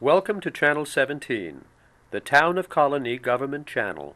Welcome to Channel 17, the Town of Colonie Government Channel.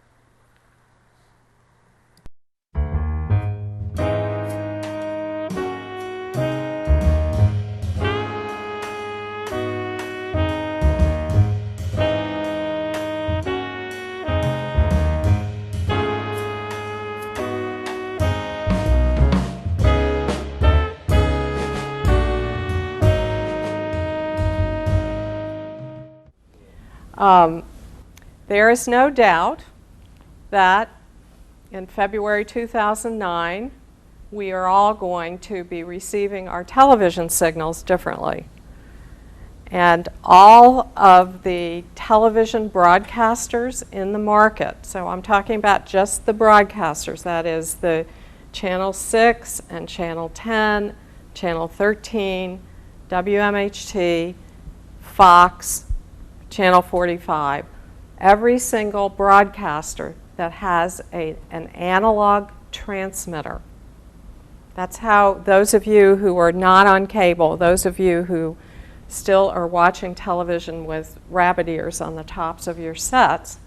There is no doubt that in February 2009, we are all going to be receiving our television signals differently. And all of the television broadcasters in the market, so I'm talking about just the broadcasters, that is the Channel 6 and Channel 10, Channel 13, WMHT, Fox, Channel 45. Every single broadcaster that has an analog transmitter. That's how those of you who are not on cable, those of you who still are watching television with rabbit ears on the tops of your sets,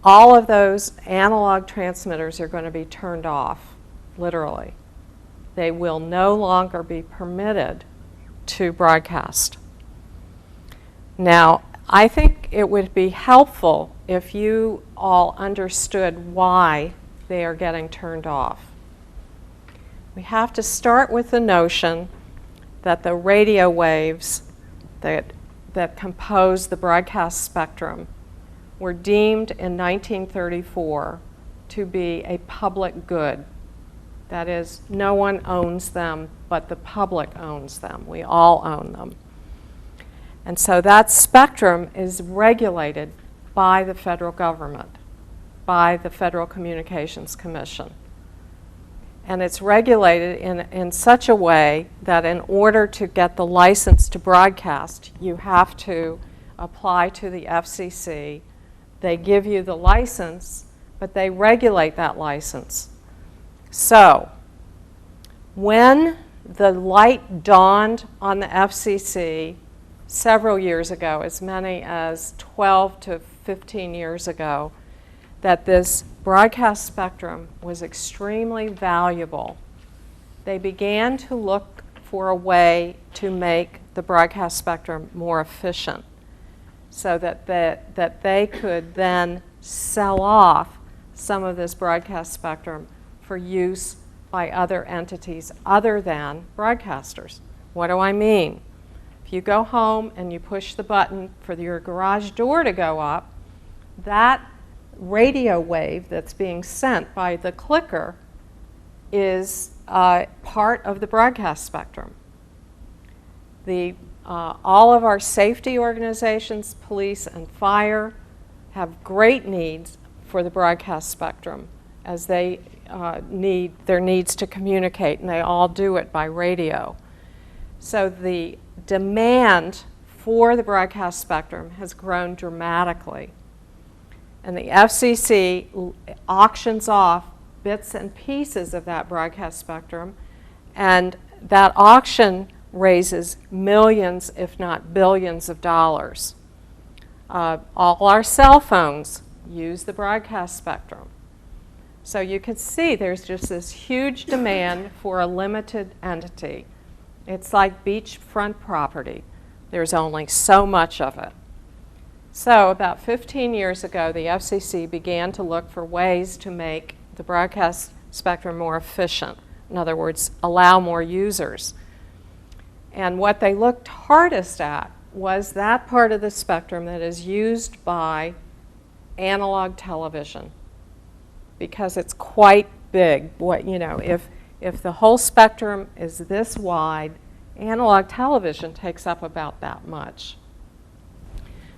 all of those analog transmitters are going to be turned off, literally. They will no longer be permitted to broadcast. Now, I think it would be helpful if you all understood why they are getting turned off. We have to start with the notion that the radio waves that compose the broadcast spectrum were deemed in 1934 to be a public good. That is, no one owns them, but the public owns them. We all own them. And so that spectrum is regulated by the federal government, by the Federal Communications Commission. And it's regulated in such a way that in order to get the license to broadcast, you have to apply to the FCC. They give you the license, but they regulate that license. So when the light dawned on the FCC several years ago, as many as 12 to 15 years ago, that this broadcast spectrum was extremely valuable, they began to look for a way to make the broadcast spectrum more efficient so that they could then sell off some of this broadcast spectrum for use by other entities other than broadcasters. What do I mean? You go home and you push the button for your garage door to go up, that radio wave that's being sent by the clicker is part of the broadcast spectrum. All of our safety organizations, police and fire, have great needs for the broadcast spectrum as they their needs to communicate, and they all do it by radio. So the demand for the broadcast spectrum has grown dramatically. And the FCC auctions off bits and pieces of that broadcast spectrum, and that auction raises millions, if not billions of dollars. All our cell phones use the broadcast spectrum. So you can see there's just this huge demand for a limited entity. It's like beachfront property. There's only so much of it. So about 15 years ago, the FCC began to look for ways to make the broadcast spectrum more efficient. In other words, allow more users. And what they looked hardest at was that part of the spectrum that is used by analog television, because it's quite big. If the whole spectrum is this wide, analog television takes up about that much.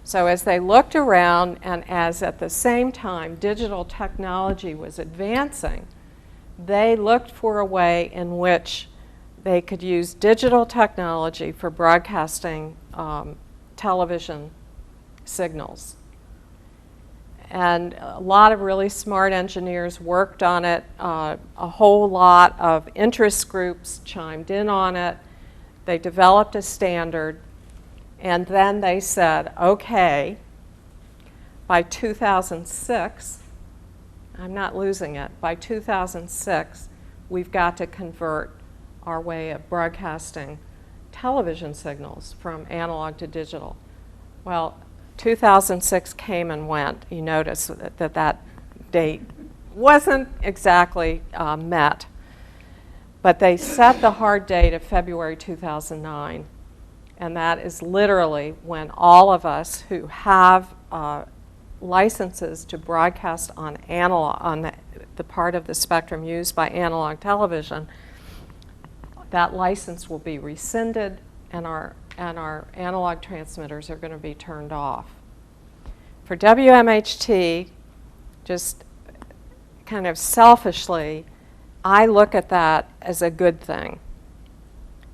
So as they looked around, and as at the same time digital technology was advancing, they looked for a way in which they could use digital technology for broadcasting television signals. And a lot of really smart engineers worked on it. A whole lot of interest groups chimed in on it. They developed a standard. And then they said, okay, by 2006, I'm not losing it, by 2006, we've got to convert our way of broadcasting television signals from analog to digital. Well, 2006 came and went. You notice that date wasn't exactly met. But they set the hard date of February 2009. And that is literally when all of us who have licenses to broadcast on analog, on the part of the spectrum used by analog television, that license will be rescinded, and our analog transmitters are going to be turned off. For WMHT, just kind of selfishly, I look at that as a good thing,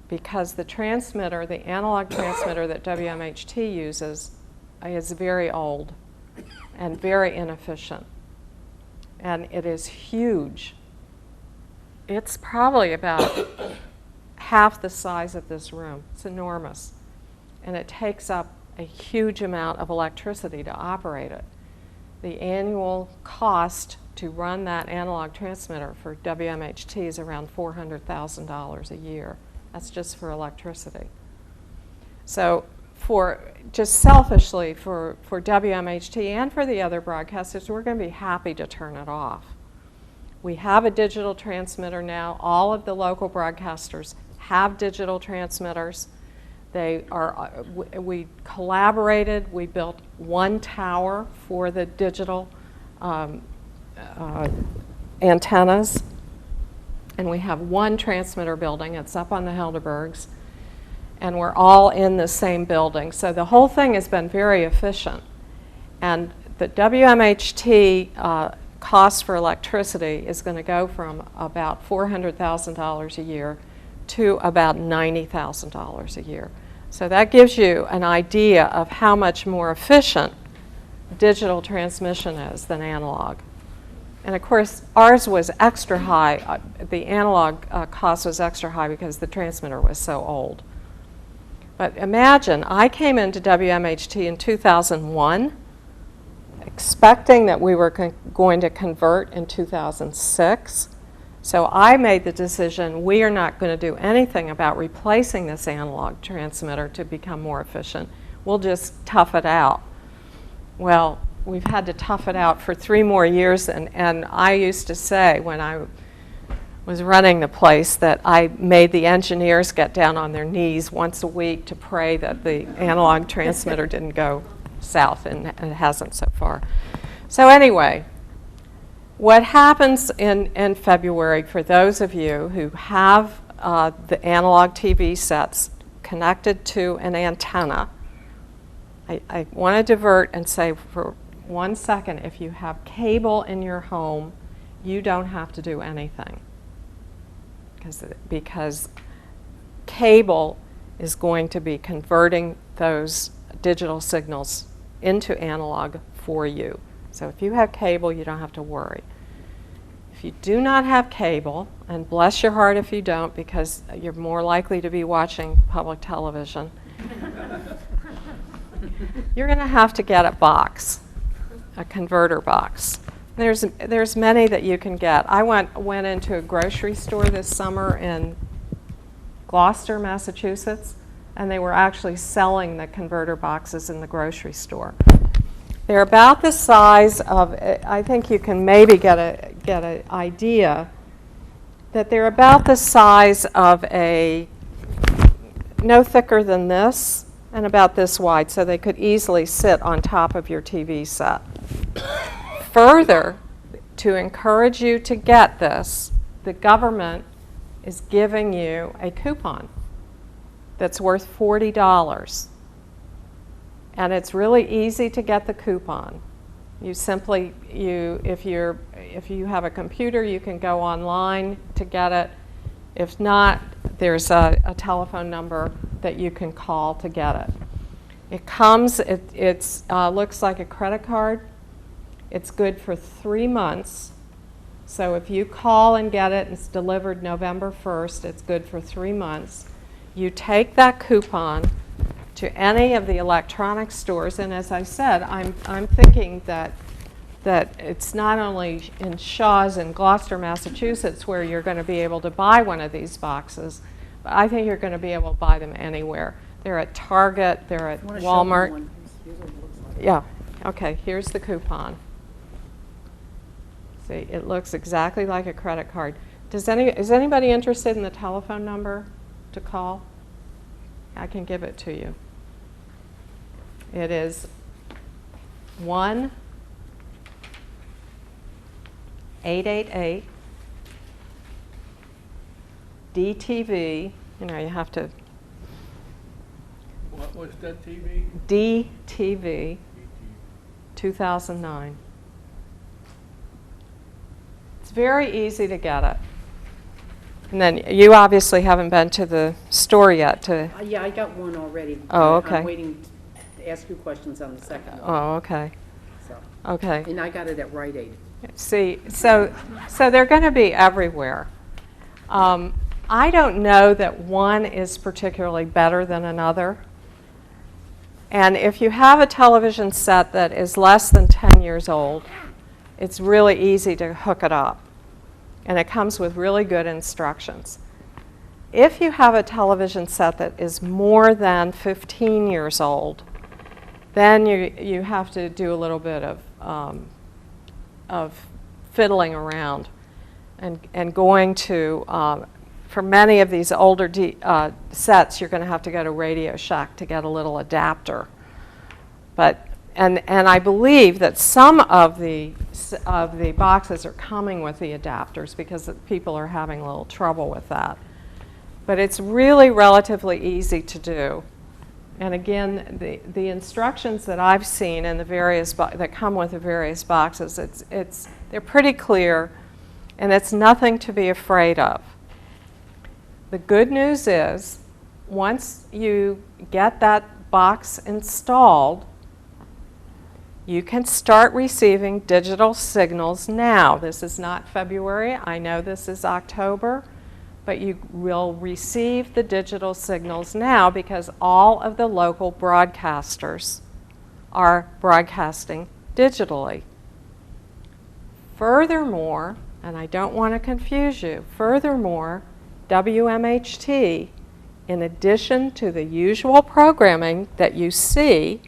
because the transmitter, the analog transmitter that WMHT uses, is very old and very inefficient. And it is huge. It's probably about half the size of this room. It's enormous. And it takes up a huge amount of electricity to operate it. The annual cost to run that analog transmitter for WMHT is around $400,000 a year. That's just for electricity. So just selfishly for WMHT and for the other broadcasters, we're going to be happy to turn it off. We have a digital transmitter now. All of the local broadcasters have digital transmitters. We collaborated. We built one tower for the digital antennas, and we have one transmitter building. It's up on the Helderbergs, and we're all in the same building. So the whole thing has been very efficient. And the WMHT cost for electricity is going to go from about $400,000 a year to about $90,000 a year. So that gives you an idea of how much more efficient digital transmission is than analog. And of course, ours was extra high. The analog cost was extra high because the transmitter was so old. But imagine, I came into WMHT in 2001, expecting that we were going to convert in 2006. So I made the decision, we are not going to do anything about replacing this analog transmitter to become more efficient. We'll just tough it out. Well, we've had to tough it out for 3 more years, and I used to say when I was running the place that I made the engineers get down on their knees once a week to pray that the analog transmitter didn't go south, and it hasn't so far. So anyway, what happens in February for those of you who have the analog TV sets connected to an antenna, I want to divert and say for 1 second, if you have cable in your home, you don't have to do anything, because cable is going to be converting those digital signals into analog for you. So if you have cable, you don't have to worry. If you do not have cable, and bless your heart if you don't, because you're more likely to be watching public television, you're going to have to get a box, a converter box. There's many that you can get. I went into a grocery store this summer in Gloucester, Massachusetts, and they were actually selling the converter boxes in the grocery store. They're about the size of, I think you can maybe get an idea that they're about the size of no thicker than this, and about this wide, so they could easily sit on top of your TV set. Further, to encourage you to get this, the government is giving you a coupon that's worth $40. And it's really easy to get the coupon. You simply, if you have a computer, you can go online to get it. If not, there's a telephone number that you can call to get it. It comes, it looks like a credit card. It's good for 3 months. So if you call and get it, it's delivered November 1st, it's good for 3 months. You take that coupon to any of the electronics stores. And as I said, I'm thinking that it's not only in Shaw's in Gloucester, Massachusetts, where you're going to be able to buy one of these boxes, but I think you're going to be able to buy them anywhere. They're at Target, they're at Walmart. Yeah, okay, here's the coupon. See, it looks exactly like a credit card. Is anybody interested in the telephone number to call? I can give it to you. It is 1-888 DTV. You know, you have to. What was that TV? DTV 2009. It's very easy to get it. And then you obviously haven't been to the store yet to. Yeah, I got one already. Oh, okay. I'm waiting to ask you questions on the second one. Oh, okay. So. Okay. And I got it at Rite Aid. See, so they're going to be everywhere. I don't know that one is particularly better than another. And if you have a television set that is less than 10 years old, it's really easy to hook it up. And it comes with really good instructions. If you have a television set that is more than 15 years old, then you have to do a little bit of fiddling around and going to, for many of these older sets, you're going to have to go to Radio Shack to get a little adapter. But and I believe that some of the boxes are coming with the adapters because people are having a little trouble with that. But it's really relatively easy to do. And again, the instructions that I've seen in the various that come with the various boxes, they're pretty clear, and it's nothing to be afraid of. The good news is, once you get that box installed, you can start receiving digital signals now. This is not February. I know this is October. But you will receive the digital signals now because all of the local broadcasters are broadcasting digitally. Furthermore, and I don't want to confuse you, furthermore, WMHT, in addition to the usual programming that you see,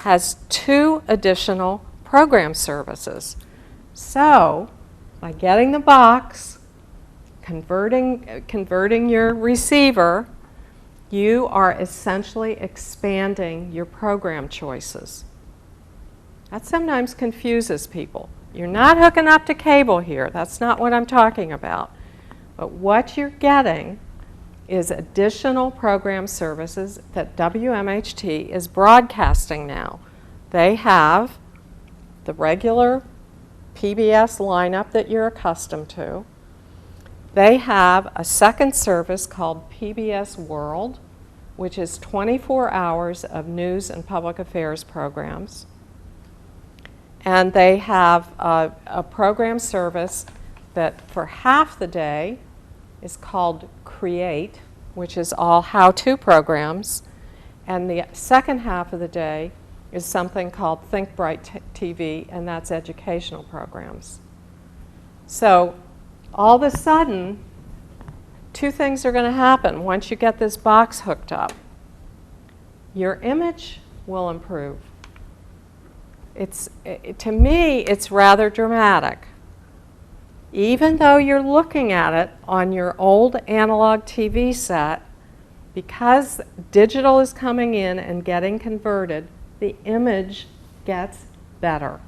has 2 additional program services. So, by getting the box, converting your receiver, you are essentially expanding your program choices. That sometimes confuses people. You're not hooking up to cable here. That's not what I'm talking about. But what you're getting is additional program services that WMHT is broadcasting now. They have the regular PBS lineup that you're accustomed to. They have a second service called PBS World, which is 24 hours of news and public affairs programs. And they have a program service that for half the day is called Create, which is all how-to programs. And the second half of the day is something called Think Bright TV, and that's educational programs. So all of a sudden, 2 things are going to happen once you get this box hooked up. Your image will improve. To me, it's rather dramatic. Even though you're looking at it on your old analog TV set, because digital is coming in and getting converted, the image gets better.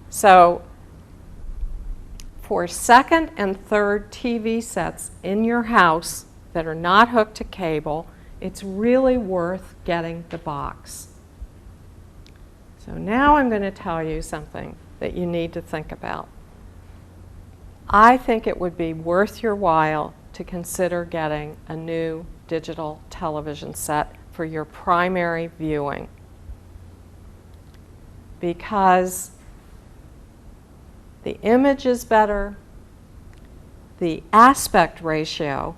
So, for second and third TV sets in your house that are not hooked to cable, it's really worth getting the box. So now I'm going to tell you something that you need to think about. I think it would be worth your while to consider getting a new digital television set for your primary viewing, because the image is better, the aspect ratio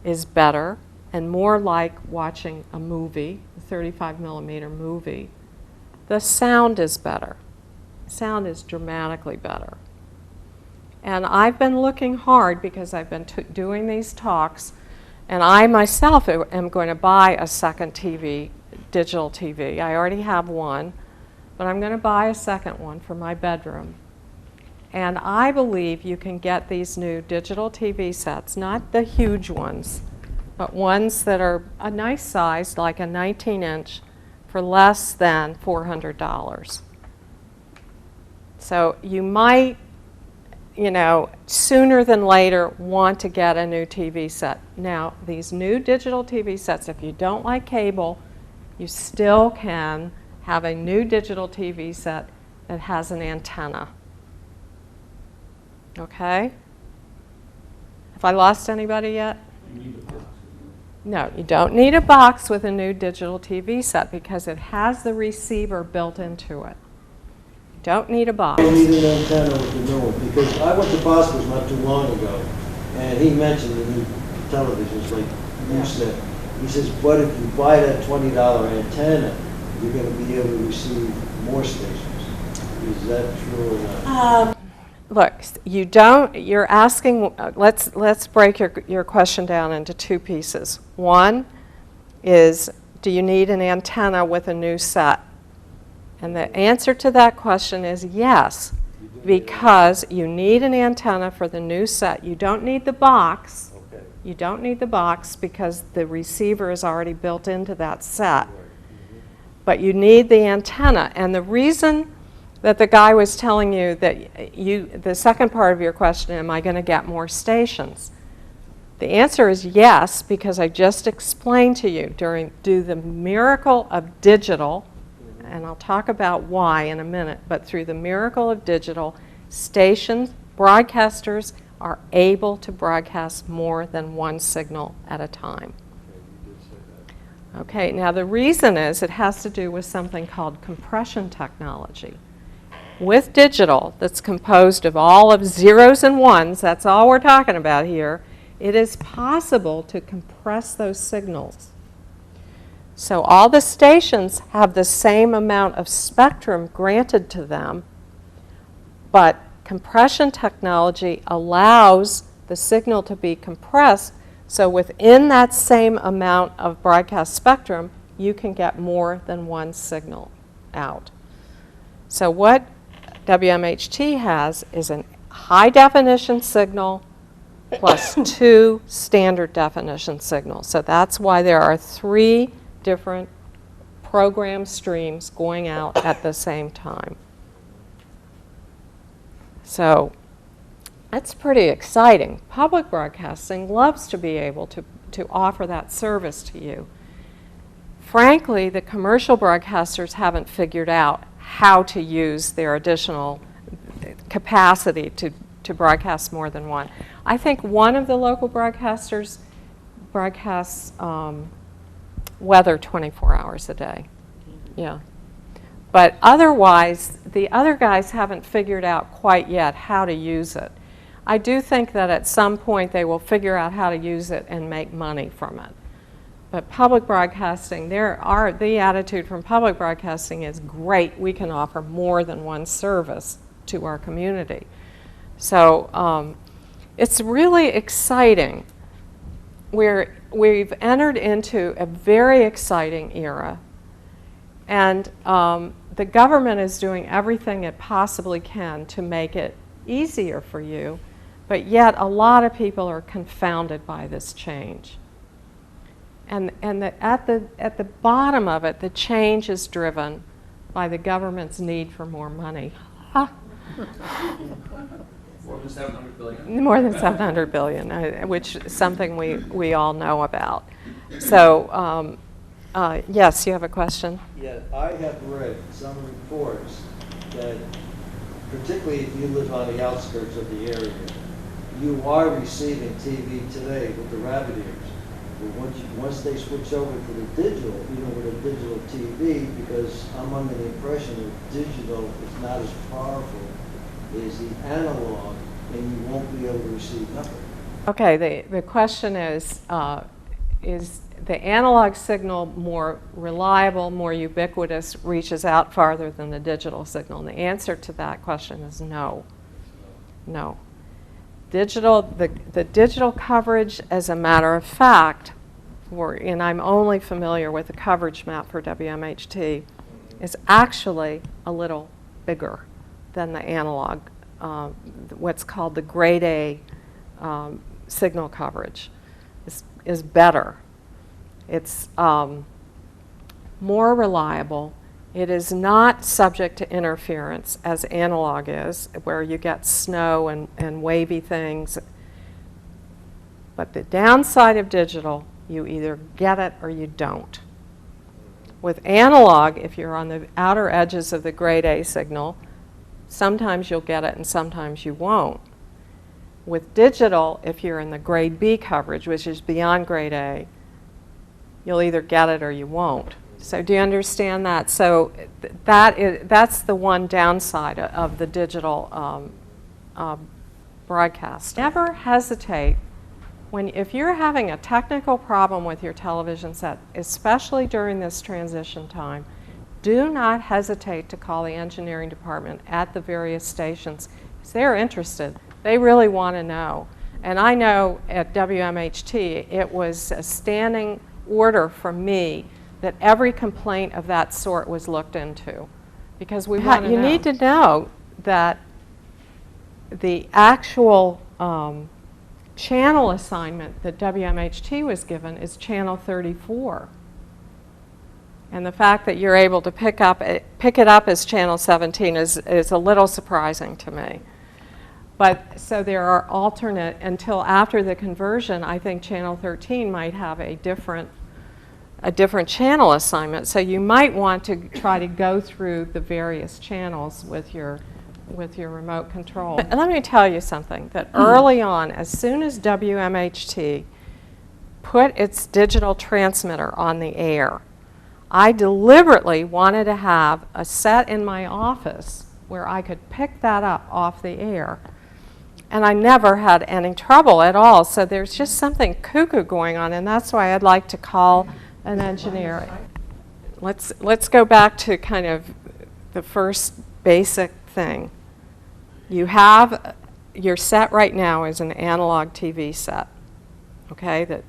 is better, and more like watching a movie, a 35 millimeter movie, the sound is better. Sound is dramatically better. And I've been looking hard because I've been doing these talks, and I myself am going to buy a second TV, digital TV. I already have one, but I'm going to buy a second one for my bedroom. And I believe you can get these new digital TV sets, not the huge ones, but ones that are a nice size, like a 19-inch, for less than $400. So you might, sooner than later want to get a new TV set. Now, these new digital TV sets, if you don't like cable, you still can have a new digital TV set that has an antenna. Okay? Have I lost anybody yet? No, you don't need a box with a new digital TV set because it has the receiver built into it. You don't need a box. You need an antenna with the new one, because I went to Bosco's not too long ago, and he mentioned the new televisions, like you said. He says, but if you buy that $20 antenna, you're going to be able to receive more stations. Is that true or not? Look, you're asking, let's break your question down into two pieces. One is, do you need an antenna with a new set? And the answer to that question is yes, because you need an antenna for the new set. You don't need the box. Okay. You don't need the box because the receiver is already built into that set. But you need the antenna. And the reason that the guy was telling you that the second part of your question, am I going to get more stations? The answer is yes, because I just explained to you through the miracle of digital, and I'll talk about why in a minute, but through the miracle of digital, stations, broadcasters are able to broadcast more than one signal at a time. Okay, now the reason is it has to do with something called compression technology. With digital, that's composed of all of zeros and ones, that's all we're talking about here, it is possible to compress those signals. So all the stations have the same amount of spectrum granted to them, but compression technology allows the signal to be compressed, so within that same amount of broadcast spectrum, you can get more than one signal out. So what WMHT has is a high definition signal plus 2 standard definition signals. So that's why there are 3 different program streams going out at the same time. So that's pretty exciting. Public broadcasting loves to be able to offer that service to you. Frankly, the commercial broadcasters haven't figured out how to use their additional capacity to broadcast more than one. I think one of the local broadcasters broadcasts weather 24 hours a day. Yeah. But otherwise, the other guys haven't figured out quite yet how to use it. I do think that at some point they will figure out how to use it and make money from it. But public broadcasting, the attitude from public broadcasting is great. We can offer more than one service to our community. So it's really exciting. We've entered into a very exciting era, and the government is doing everything it possibly can to make it easier for you, but yet a lot of people are confounded by this change. And at the bottom of it, the change is driven by the government's need for more money. More than $700 billion. More than $700 billion, which is something we all know about. So, yes, you have a question? Yeah, I have read some reports that, particularly if you live on the outskirts of the area, you are receiving TV today with the rabbit ears. But once they switch over to the digital, even with a digital TV, because I'm under the impression that digital is not as powerful as the analog, and you won't be able to receive nothing. Okay, the question is, is the analog signal more reliable, more ubiquitous, reaches out farther than the digital signal? And the answer to that question is no. No. The digital coverage, as a matter of fact, and I'm only familiar with the coverage map for WMHT, is actually a little bigger than the analog, what's called the grade A signal coverage is better. It's more reliable. It is not subject to interference as analog is, where you get snow and wavy things. But the downside of digital, you either get it or you don't. With analog, if you're on the outer edges of the grade A signal, sometimes you'll get it and sometimes you won't. With digital, if you're in the grade B coverage, which is beyond grade A, you'll either get it or you won't. So do you understand that? So that's the one downside of the digital broadcast. Never hesitate if you're having a technical problem with your television set, especially during this transition time. Do not hesitate to call the engineering department at the various stations, because they're interested. They really want to know. And I know at WMHT, it was a standing order from me that every complaint of that sort was looked into, because we want to know. You need to know that the actual channel assignment that WMHT was given is channel 34. And the fact that you're able to pick it up as channel 17 is a little surprising to me. But so there are alternate, until after the conversion, I think channel 13 might have a different channel assignment. So you might want to try to go through the various channels with your remote control. And let me tell you something, that early on, as soon as WMHT put its digital transmitter on the air, I deliberately wanted to have a set in my office where I could pick that up off the air. And I never had any trouble at all. So there's just something cuckoo going on, and that's why I'd like to call an engineer. Let's go back to kind of the first basic thing. You have your set right now is an analog TV set. Okay?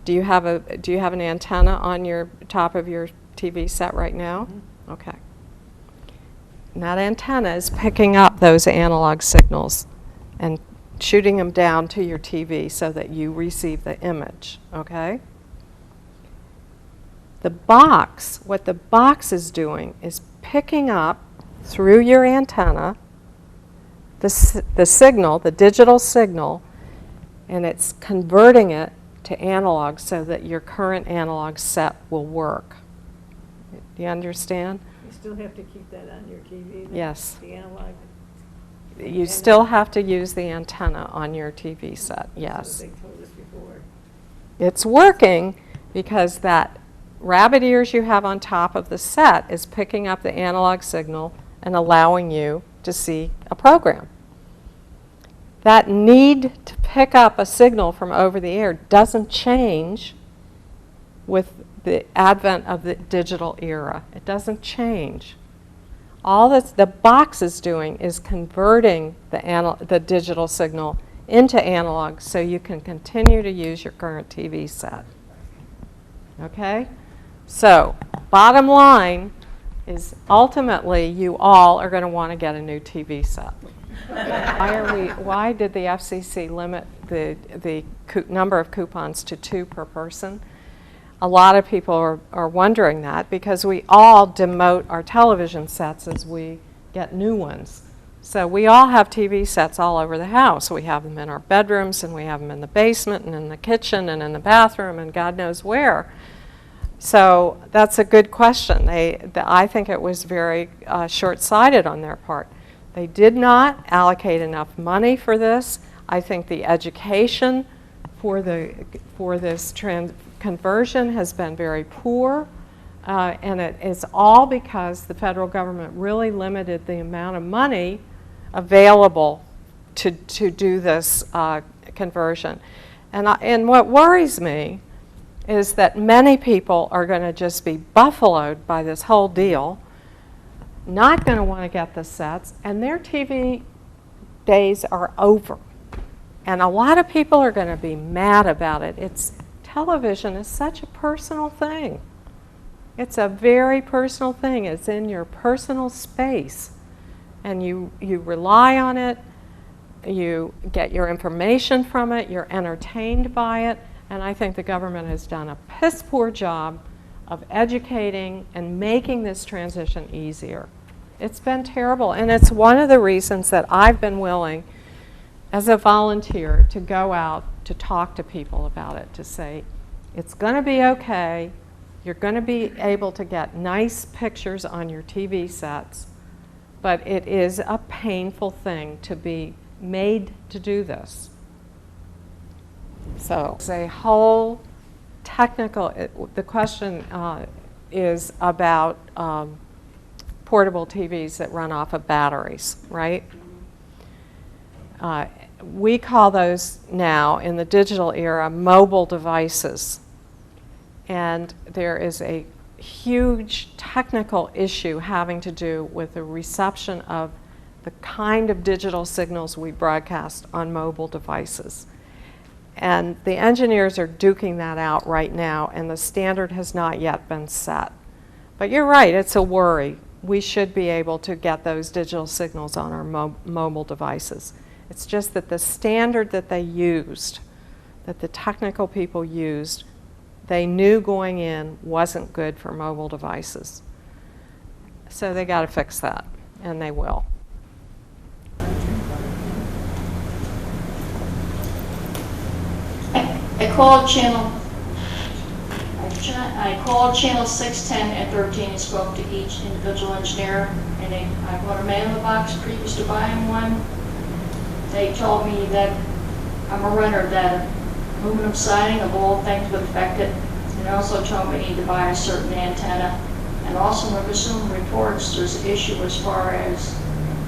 Do you have an antenna on your top of your TV set right now? Mm-hmm. Okay. And that antenna is picking up those analog signals and shooting them down to your TV so that you receive the image. Okay? What the box is doing is picking up through your antenna the signal, the digital signal, and it's converting it to analog so that your current analog set will work. Do you understand? You still have to keep that on your TV? Yes. The analog? You still have to use the antenna on your TV set, yes. They told us before. It's working because that rabbit ears you have on top of the set is picking up the analog signal and allowing you to see a program. That need to pick up a signal from over the air doesn't change with the advent of the digital era. It doesn't change. All that the box is doing is converting the digital signal into analog so you can continue to use your current TV set. Okay? So, bottom line is ultimately you all are going to want to get a new TV set. Why did the FCC limit the number of coupons to 2 per person? A lot of people are wondering that because we all demote our television sets as we get new ones. So we all have TV sets all over the house. We have them in our bedrooms, and we have them in the basement, and in the kitchen, and in the bathroom, and God knows where. So that's a good question. I think it was very short-sighted on their part. They did not allocate enough money for this. I think the education for this conversion has been very poor, and it is all because the federal government really limited the amount of money available to do this conversion. And what worries me is that many people are going to just be buffaloed by this whole deal, not going to want to get the sets, and their TV days are over. And a lot of people are going to be mad about it. Television is such a personal thing. It's a very personal thing. It's in your personal space. And you rely on it, you get your information from it, you're entertained by it, and I think the government has done a piss poor job of educating and making this transition easier. It's been terrible, and it's one of the reasons that I've been willing, as a volunteer, to go out to talk to people about it, to say, it's going to be okay, you're going to be able to get nice pictures on your TV sets, but it is a painful thing to be made to do this. So it's a whole technical, the question is about portable TVs that run off of batteries, right? We call those now, in the digital era, mobile devices. And there is a huge technical issue having to do with the reception of the kind of digital signals we broadcast on mobile devices. And the engineers are duking that out right now, and the standard has not yet been set. But you're right, it's a worry. We should be able to get those digital signals on our mobile devices. It's just that the standard that they used, that the technical people used, they knew going in wasn't good for mobile devices. So they got to fix that, and they will. I called channel 610 and 13 and spoke to each individual engineer, and I bought a mail box previous to buying one. They told me that I'm a renter, that aluminum siding of all things would affect it, and also told me I need to buy a certain antenna. And also in the consumer reports, there's an issue as far as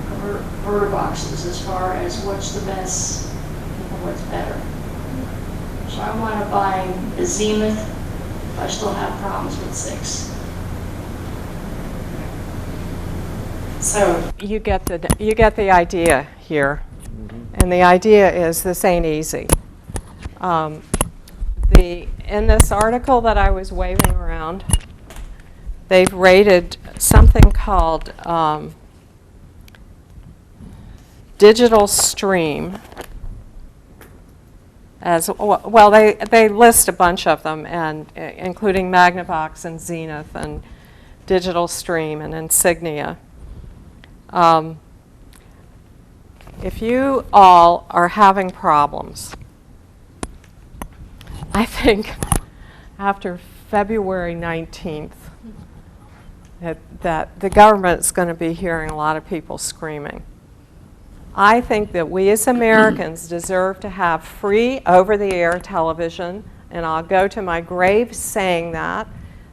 converter boxes, as far as what's the best and what's better. So I want to buy a Zenith, but I still have problems with 6. So you get the idea here, and the idea is this ain't easy. In this article that I was waving around, they've rated something called digital stream as well. They list a bunch of them, and including Magnavox and Zenith and digital stream and Insignia. If you all are having problems, I think after February 19th that the government's going to be hearing a lot of people screaming. I think that we as Americans deserve to have free over-the-air television, and I'll go to my grave saying that.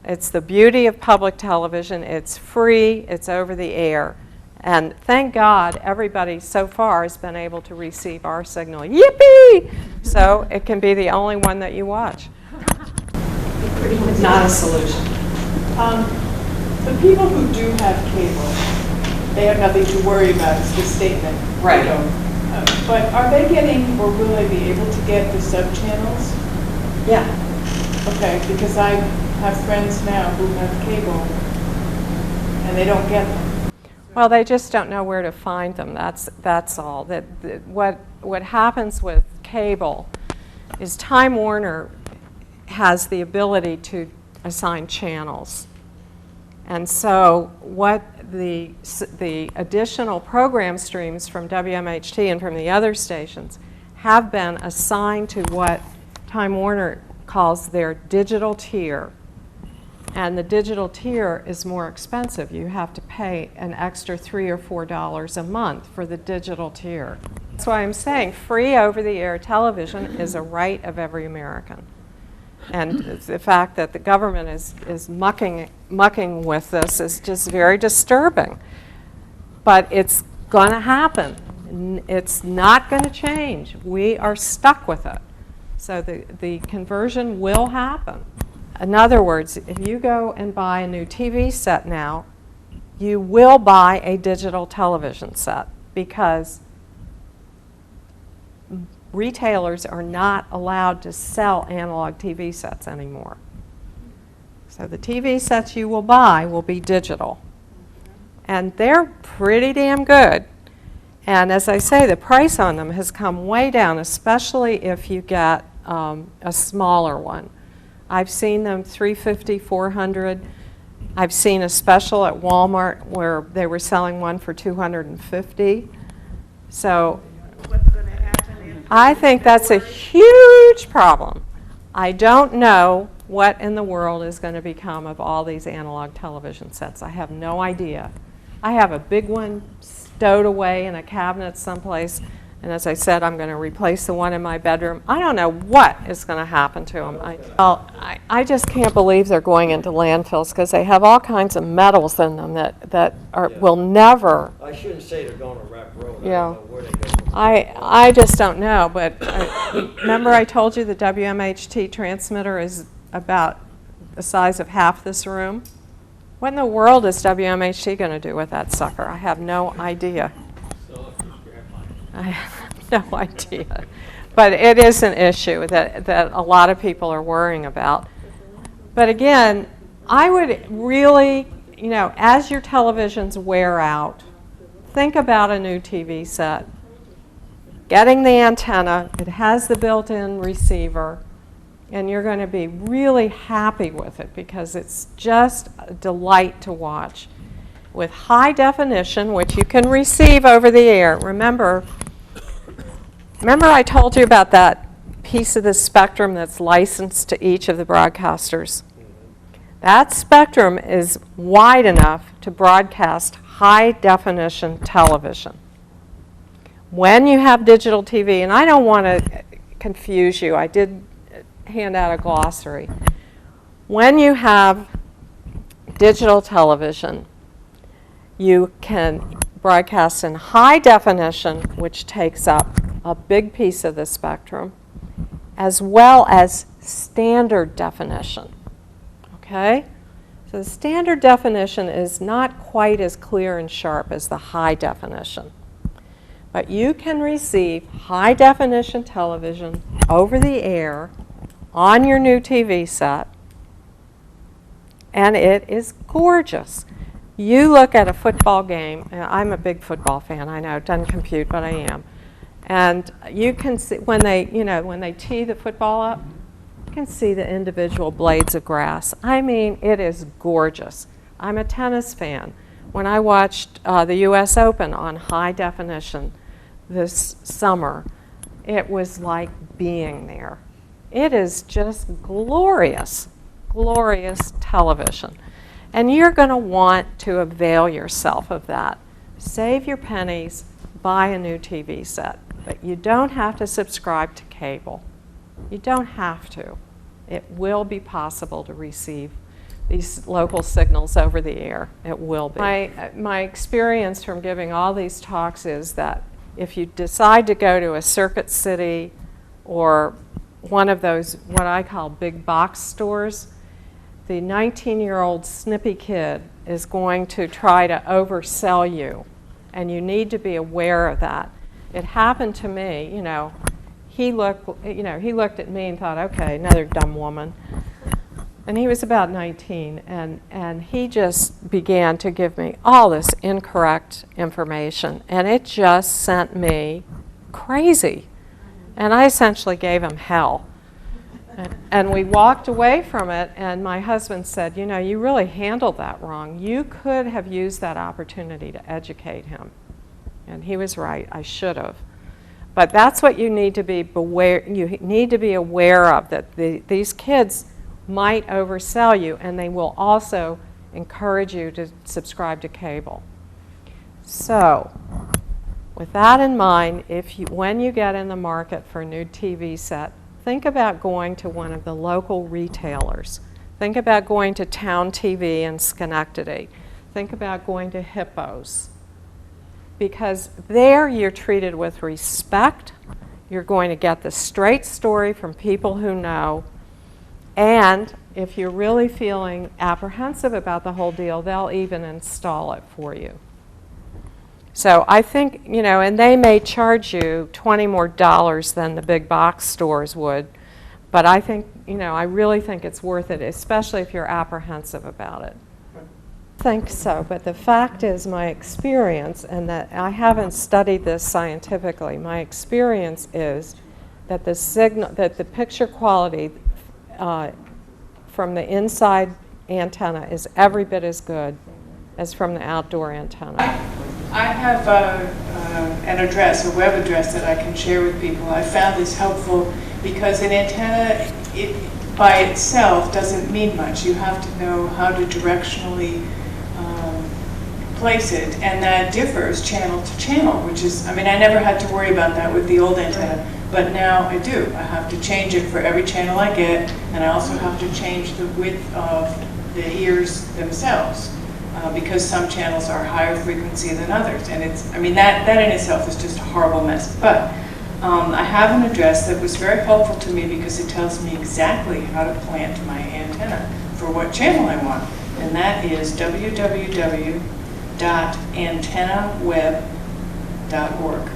It's the beauty of public television. It's free, it's over the air. And thank God everybody so far has been able to receive our signal. Yippee! So it can be the only one that you watch. Not a solution. The people who do have cable, they have nothing to worry about, it's the statement. Right. But are they getting, or will they be able to get the sub-channels? Yeah. Okay, because I have friends now who have cable, and they don't get them. Well, they just don't know where to find them. That's all. What happens with cable is Time Warner has the ability to assign channels. And so what the additional program streams from WMHT and from the other stations have been assigned to what Time Warner calls their digital tier. And the digital tier is more expensive. You have to pay an extra $3 or $4 a month for the digital tier. That's why I'm saying free over-the-air television is a right of every American. And the fact that the government is mucking with this is just very disturbing. But it's going to happen. It's not going to change. We are stuck with it. So the conversion will happen. In other words, if you go and buy a new TV set now, you will buy a digital television set because retailers are not allowed to sell analog TV sets anymore. So the TV sets you will buy will be digital. And they're pretty damn good. And as I say, the price on them has come way down, especially if you get a smaller one. I've seen them $350, $400. I've seen a special at Walmart where they were selling one for $250. So I think that's a huge problem. I don't know what in the world is going to become of all these analog television sets. I have no idea. I have a big one stowed away in a cabinet someplace, and as I said, I'm going to replace the one in my bedroom. I don't know what is going to happen to them. I just can't believe they're going into landfills because they have all kinds of metals in them that will never. I shouldn't say they're going to Rack Road. Yeah. I don't know where they go. I just don't know, but remember I told you the WMHT transmitter is about the size of half this room? What in the world is WMHT going to do with that sucker? I have no idea. I have no idea. But it is an issue that a lot of people are worrying about. But again, I would really, as your televisions wear out, think about a new TV set. Getting the antenna, it has the built-in receiver, and you're going to be really happy with it because it's just a delight to watch. With high definition, which you can receive over the air. Remember I told you about that piece of the spectrum that's licensed to each of the broadcasters? That spectrum is wide enough to broadcast high definition television. When you have digital TV, and I don't want to confuse you, I did hand out a glossary. When you have digital television, you can broadcast in high definition, which takes up a big piece of the spectrum, as well as standard definition. Okay? So the standard definition is not quite as clear and sharp as the high definition. But you can receive high definition television over the air on your new TV set, and it is gorgeous. You look at a football game, and I'm a big football fan, I know, it doesn't compute, but I am. And you can see, when they tee the football up, you can see the individual blades of grass. I mean, it is gorgeous. I'm a tennis fan. When I watched the US Open on high definition this summer, it was like being there. It is just glorious, glorious television. And you're going to want to avail yourself of that. Save your pennies, buy a new TV set. But you don't have to subscribe to cable. You don't have to. It will be possible to receive these local signals over the air. It will be. My experience from giving all these talks is that if you decide to go to a Circuit City or one of those, what I call big box stores, the 19-year-old snippy kid is going to try to oversell you, and you need to be aware of that. It happened to me, he looked at me and thought, okay, another dumb woman. And he was about 19, and he just began to give me all this incorrect information, and it just sent me crazy. And I essentially gave him hell. And we walked away from it, and my husband said, you really handled that wrong. You could have used that opportunity to educate him. And he was right, I should have. But that's what you need to be aware of, that these kids might oversell you, and they will also encourage you to subscribe to cable. So, with that in mind, when you get in the market for a new TV set, think about going to one of the local retailers. Think about going to Town TV in Schenectady. Think about going to Hippos. Because there you're treated with respect, You're going to get the straight story from people who know. And if you're really feeling apprehensive about the whole deal, they'll even install it for you. So I think, you know, and they may charge you $20 more than the big box stores would, but I think, you know, I really think it's worth it, especially if you're apprehensive about it. I think so, but the fact is my experience, and that I haven't studied this scientifically, my experience is that the picture quality from the inside antenna is every bit as good as from the outdoor antenna. I have an address, a web address that I can share with people. I found this helpful because an antenna, by itself doesn't mean much. You have to know how to directionally place it, and that differs channel to channel, which is, I mean, I never had to worry about that with the old antenna, but now I do. I have to change it for every channel I get, and I also have to change the width of the ears themselves. Because some channels are higher frequency than others, and it's, I mean, that in itself is just a horrible mess. But I have an address that was very helpful to me because it tells me exactly how to plant my antenna for what channel I want, and that is www.antennaweb.org.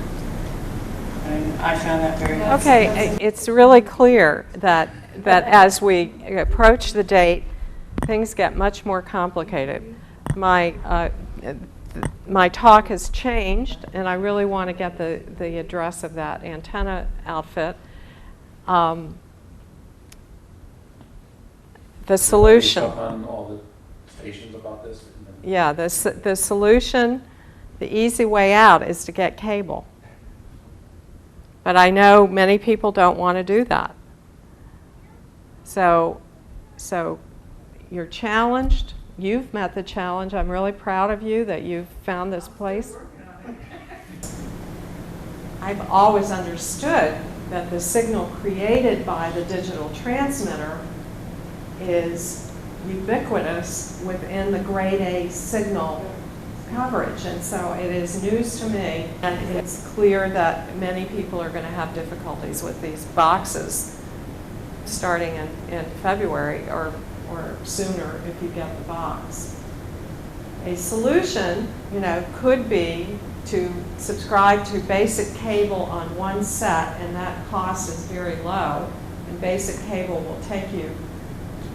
And I found that very helpful. Okay, it's really clear that as we approach the date, things get much more complicated. My talk has changed, and I really want to get the address of that antenna outfit. The solution. On all the stations about this. Yeah, the solution, the easy way out is to get cable. But I know many people don't want to do that. So you're challenged. You've met the challenge. I'm really proud of you that you've found this place. I've always understood that the signal created by the digital transmitter is ubiquitous within the grade A signal coverage, and so it is news to me, and it's clear that many people are going to have difficulties with these boxes starting in February or sooner if you get the box. A solution, you know, could be to subscribe to basic cable on one set, and that cost is very low, and basic cable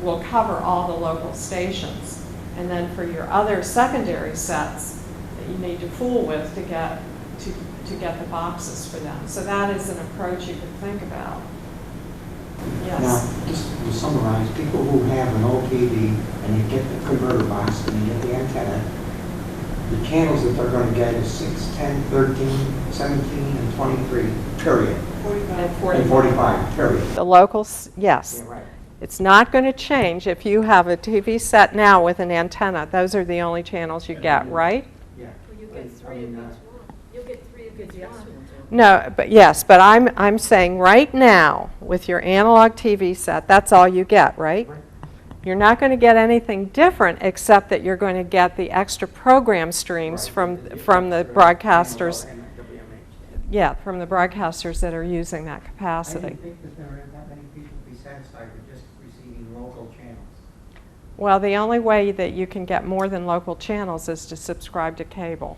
will cover all the local stations. And then for your other secondary sets that you need to fool with to get the boxes for them. So that is an approach you could think about. Yes. Now, just to summarize, people who have an old TV and they get the converter box and they get the antenna, the channels that they're going to get is 6, 10, 13, 17, and 23, period. 45. And 45, period. The locals, yes. Yeah, right. It's not going to change if you have a TV set now with an antenna. Those are the only channels you get, right? Yeah. Well, you get three of each one. You'll get three of each one. No, but yes, but I'm saying right now with your analog TV set, that's all you get, right? Right. You're not going to get anything different except that you're going to get the extra program streams from the broadcasters. Yeah, from the broadcasters that are using that I capacity. didn't think that there were that many people be satisfied with just receiving local channels. Well, the only way that you can get more than local channels is to subscribe to cable.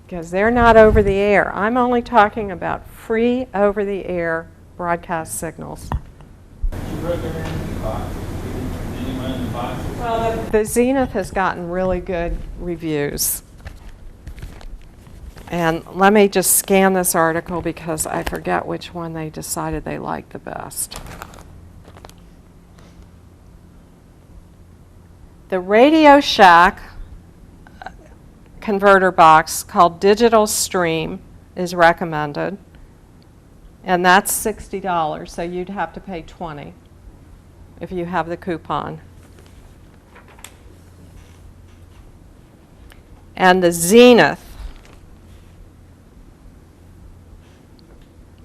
Because they're not over the air. I'm only talking about free over the air broadcast signals. Well, the Zenith has gotten really good reviews. And let me just scan this article because I forget which one they decided they liked the best. The Radio Shack converter box called Digital Stream is recommended, and that's $60, so you'd have to pay $20 if you have the coupon. And the Zenith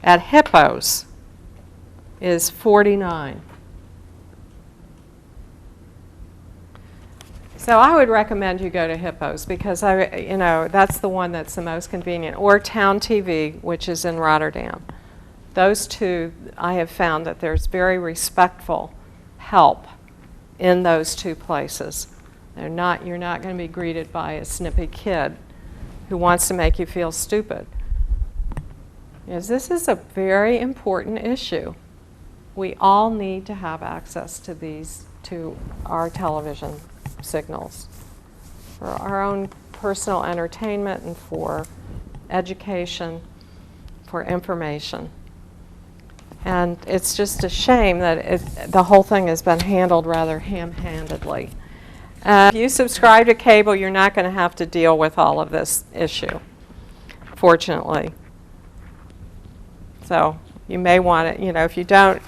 at Hippos is $49. So I would recommend you go to Hippos because that's the one that's the most convenient, or Town TV, which is in Rotterdam. Those two, I have found that there's very respectful help in those two places. You're not going to be greeted by a snippy kid who wants to make you feel stupid. Because this is a very important issue. We all need to have access to our television signals for our own personal entertainment and for education, for information. And it's just a shame that the whole thing has been handled rather ham-handedly. If you subscribe to cable, you're not going to have to deal with all of this issue, fortunately. So you may want to, if you don't,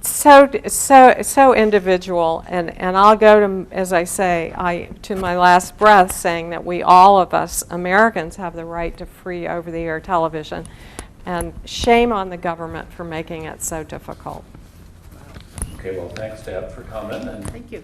so individual, and I'll go to, as I say, to my last breath, saying that all of us Americans have the right to free over-the-air television, and shame on the government for making it so difficult. Okay, well, thanks, Deb, for coming, and Thank you.